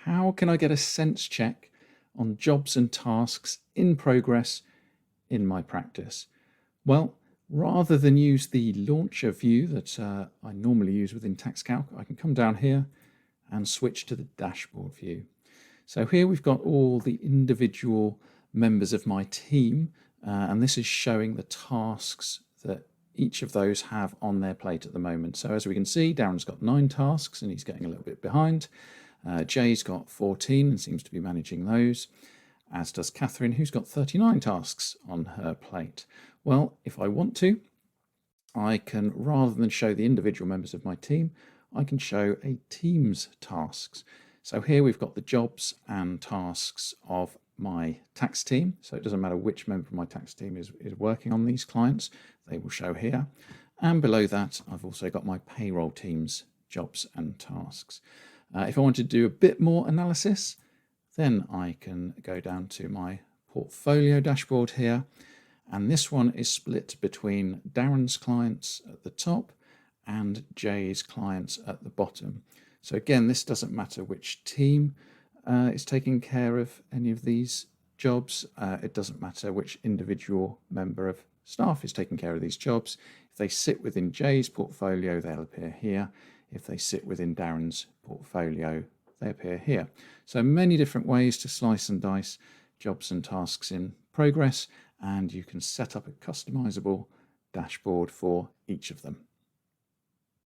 how can I get a sense check on jobs and tasks in progress in my practice? Well, rather than use the launcher view that I normally use within TaxCalc, I can come down here and switch to the dashboard view. So here we've got all the individual members of my team, and this is showing the tasks that each of those have on their plate at the moment. So as we can see, Darren's got 9 tasks and he's getting a little bit behind. Jay's got 14 and seems to be managing those, as does Catherine, who's got 39 tasks on her plate. Well, if I want to, I can, rather than show the individual members of my team, I can show a team's tasks. So here we've got the jobs and tasks of my tax team. So it doesn't matter which member of my tax team is working on these clients, they will show here. And below that, I've also got my payroll team's jobs and tasks. If I want to do a bit more analysis, then I can go down to my portfolio dashboard here. And this one is split between Darren's clients at the top and Jay's clients at the bottom. So again, this doesn't matter which team is taking care of any of these jobs. It doesn't matter which individual member of staff is taking care of these jobs. If they sit within Jay's portfolio, they'll appear here. If they sit within Darren's portfolio, they appear here. So many different ways to slice and dice jobs and tasks in progress, and you can set up a customizable dashboard for each of them.